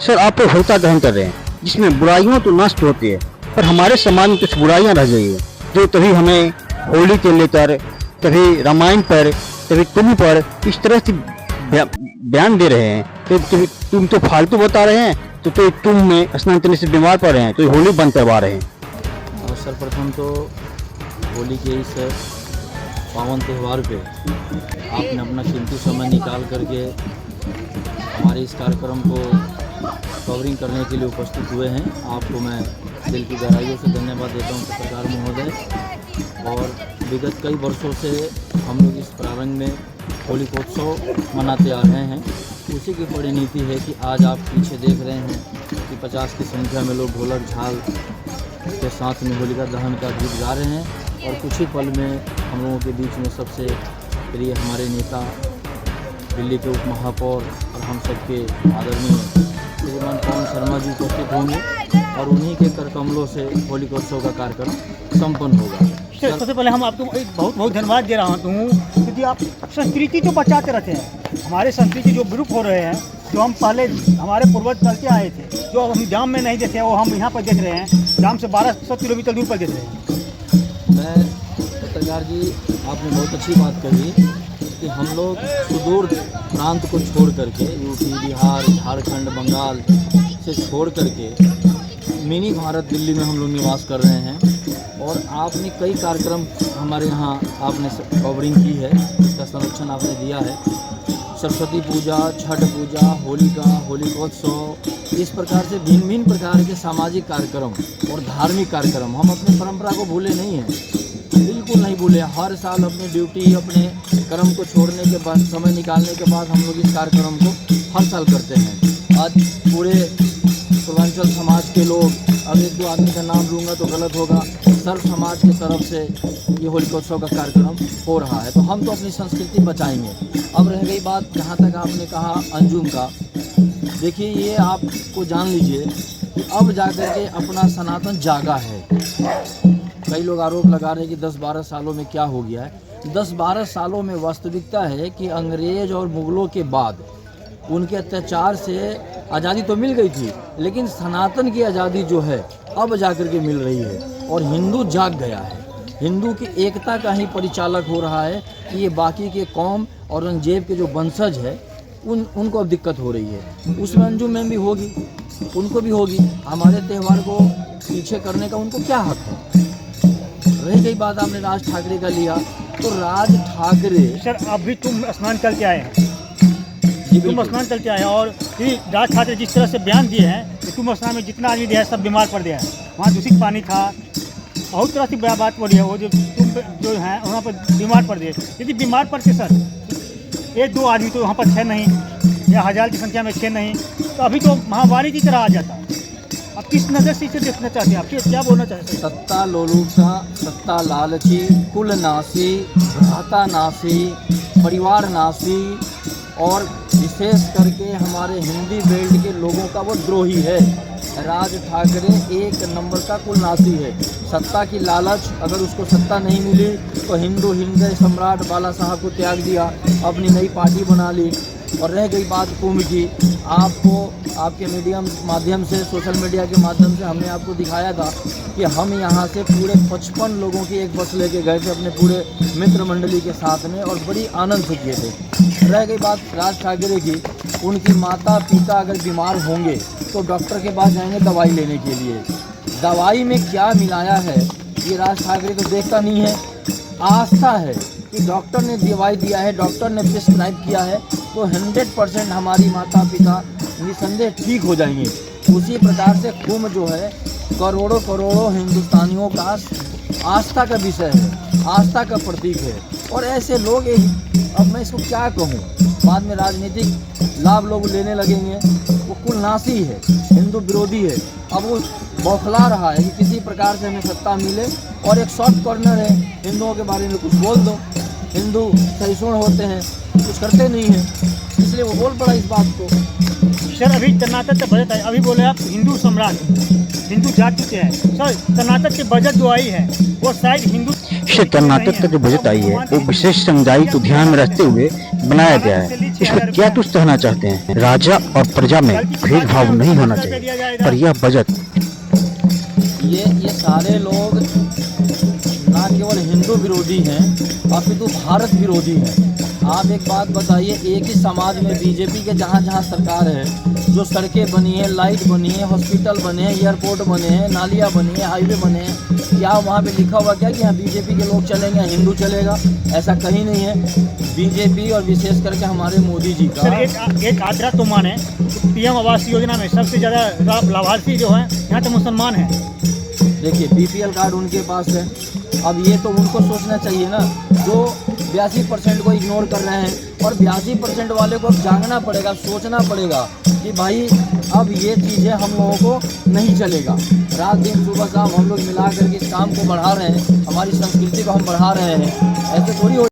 Sir आप तो होलिका दहन कर रहे हैं जिसमें बुराइयां तो नष्ट होती है, पर हमारे समाज में कुछ बुराइयां रह गई है जो तभी हमें होली के लेकर, कभी रामायण पर, कभी कुंभ पर इस तरह से बयान दे रहे हैं कि तुम तो फालतू बता रहे हैं, तो तुम में स्नान करने से बीमार पड़ रहे हैं, तो होली बंद करवा रहे हैं। और सर्वप्रथम तो होली के इस पावन त्यौहार पे आपने अपना कीमती समय निकाल करके हमारे इस कार्यक्रम को कवरिंग करने के लिए उपस्थित हुए हैं। आपको मैं दिल की गहराइयों से धन्यवाद देता हूं पत्रकार महोदय। और विगत कई वर्षों से हम लोग इस प्रारंभ में होलिकोत्सव मनाते आ रहे हैं। उसी की परिणति है कि आज आप पीछे देख रहे हैं कि 50 की संख्या में लोग ढोलक झाल के साथ में होलिका दहन का गीत गा रहे हैं। और कुछ ही पल में हम लोगों के बीच में सबसे प्रिय हमारे नेता, दिल्ली के उप महापौर और हम सबके आदरणीय श्रीमान पवन शर्मा जी उपस्थित होंगे और उन्हीं के कर कमलों से होलिकोत्सव का कार्यक्रम संपन्न होगा। सबसे पहले हम आपको बहुत बहुत धन्यवाद दे रहा हूँ, क्योंकि आप संस्कृति तो बचाते रहते हैं। हमारे संस्कृति जो विलुप्त हो रहे हैं, जो हम पहले हमारे पूर्वज चलते आए थे, जो हम जाम में नहीं देखे वो हम यहाँ पर देख रहे हैं। जाम से 1200 किलोमीटर दूर पर देख रहे हैं। मैं पत्रकार जी, आपने बहुत अच्छी बात कही कि हम लोग सुदूर प्रांत को छोड़ करके यूपी, बिहार, झारखंड, बंगाल से छोड़ करके मिनी भारत दिल्ली में हम लोग निवास कर रहे हैं। और आपने कई कार्यक्रम हमारे यहाँ आपने कवरिंग की है, इसका संरक्षण आपने दिया है। सरस्वती पूजा, छठ पूजा, होलिका, होलिकोत्सव, इस प्रकार से भिन्न भिन्न प्रकार के सामाजिक कार्यक्रम और धार्मिक कार्यक्रम, हम अपनी परंपरा को भूले नहीं हैं, बिल्कुल नहीं भूले। हर साल अपनी ड्यूटी, अपने कर्म को छोड़ने के बाद, समय निकालने के बाद हम लोग इस कार्यक्रम को हर साल करते हैं। आज पूरे पूर्वांचल समाज के लोग, अब एक दो आदमी का नाम लूँगा तो गलत होगा, सर्व समाज की तरफ से ये होलिकोत्सव का कार्यक्रम हो रहा है। तो हम तो अपनी संस्कृति बचाएंगे। अब रह गई बात जहाँ तक आपने कहा अंजुम का, देखिए ये आपको जान लीजिए कि अब जाकर के अपना सनातन जागा है। कई लोग आरोप लगा रहे हैं कि 10-12 सालों में क्या हो गया है। 10-12 सालों में वास्तविकता है कि अंग्रेज और मुगलों के बाद उनके अत्याचार से आज़ादी तो मिल गई थी, लेकिन सनातन की आज़ादी जो है अब जाकर के मिल रही है और हिंदू जाग गया है। हिंदू की एकता का ही परिचालक हो रहा है कि ये बाकी के कौम औरंगजेब के जो वंशज है उनको अब दिक्कत हो रही है। उसमें अंजुम में भी होगी, उनको भी होगी। हमारे त्यौहार को पीछे करने का उनको क्या हक है। रह गई बात आपने राज ठाकरे का लिया, तो राज ठाकरे सर अभी तुम स्नान करके आए हैं, तुम स्नान करके आए हैं और राज ठाकरे जिस तरह से बयान दिए हैं कि तुम स्नान में जितना आदमी दिया है सब बीमार पड़ गया है। वहाँ दूषित पानी था, बहुत तरह की बात बोली है। वो जो तुम जो है वहाँ पर बीमार पड़ गए। यदि बीमार पड़ते सर, 1-2 आदमी तो वहाँ पर 6 नहीं या 1000 की संख्या में 6 नहीं, तो अभी तो महामारी की तरह आ जाता। अब किस नज़र से इसे देखना चाहते हैं, आप क्या बोलना चाहते हैं? सत्ता लोलुपता, सत्ता लालची, कुल नासी, भ्राता नासी, परिवार नासी और विशेष करके हमारे हिंदी बेल्ट के लोगों का वो द्रोही है। राज ठाकरे एक नंबर का कुल नासी है। सत्ता की लालच, अगर उसको सत्ता नहीं मिली तो हिंदू हृदय सम्राट बाला साहब को त्याग दिया, अपनी नई पार्टी बना ली। और रह गई बात कुंभ की, आपको आपके माध्यम से, सोशल मीडिया के माध्यम से हमने आपको दिखाया था कि हम यहाँ से पूरे 55 लोगों की एक बस लेके गए थे अपने पूरे मित्र मंडली के साथ में और बड़ी आनंद से किए थे। रह गई बात राज ठाकरे की, उनकी माता पिता अगर बीमार होंगे तो डॉक्टर के पास जाएंगे दवाई लेने के लिए। दवाई में क्या मिलाया है ये राज ठाकरे को देखता नहीं है। आस्था है कि डॉक्टर ने दवाई दिया है, डॉक्टर ने प्रिस्क्राइब किया है तो 100% हमारी माता पिता निसंदेह ठीक हो जाएंगे। उसी प्रकार से कुंभ जो है करोड़ों करोड़ों हिंदुस्तानियों का आस्था का विषय है, आस्था का प्रतीक है। और ऐसे लोग, अब मैं इसको क्या कहूँ, बाद में राजनीतिक लाभ लोग लेने लगेंगे। वो कुल नासी है, हिंदू विरोधी है। अब वो बौखला रहा है कि किसी प्रकार से हमें सत्ता मिले और एक सॉफ्ट कॉर्नर है, हिंदुओं के बारे में कुछ बोल दो। हिंदू सहिष्णु होते हैं, कुछ करते नहीं हैं, इसलिए वो बोल पड़ा इस बात को। सर अभी कर्नाटक का बजट है, अभी बोले आप हिंदू सम्राट, हिंदू जाति के हैं सर। कर्नाटक के बजट जो आई है वो शायद हिंदू इससे कर्नाटक का जो बजट आई है वो विशेष समुदाय को ध्यान में रखते हुए बनाया गया है। इस पर क्या कुछ कहना चाहते हैं? राजा और प्रजा में भेदभाव नहीं होना चाहिए, पर यह बजट ये सारे लोग ना केवल हिंदू विरोधी हैं अपितु भारत विरोधी हैं। आप एक बात बताइए, एक ही समाज में बीजेपी के जहाँ जहाँ सरकार है, जो सड़कें बनी हैं, लाइट बनी है, हॉस्पिटल बने हैं, एयरपोर्ट बने हैं, नालियाँ बनी हैं, हाईवे बने हैं, क्या वहाँ पे लिखा हुआ क्या कि यहाँ बीजेपी के लोग चलेंगे, हिंदू चलेगा? ऐसा कहीं नहीं है। बीजेपी और विशेष करके हमारे मोदी जी का एक आदरा तो माने पीएम आवास योजना में सबसे ज़्यादा लाभार्थी जो है यहाँ तो मुसलमान हैं। देखिए बीपीएल कार्ड उनके पास है। अब ये तो उनको सोचना चाहिए ना, जो 82% को इग्नोर कर रहे हैं, और 82% वाले को अब जागना पड़ेगा, सोचना पड़ेगा कि भाई अब ये चीज़ें हम लोगों को नहीं चलेगा। रात दिन सुबह शाम हम लोग मिला करके इस काम को बढ़ा रहे हैं, हमारी संस्कृति को हम बढ़ा रहे हैं, ऐसे थोड़ी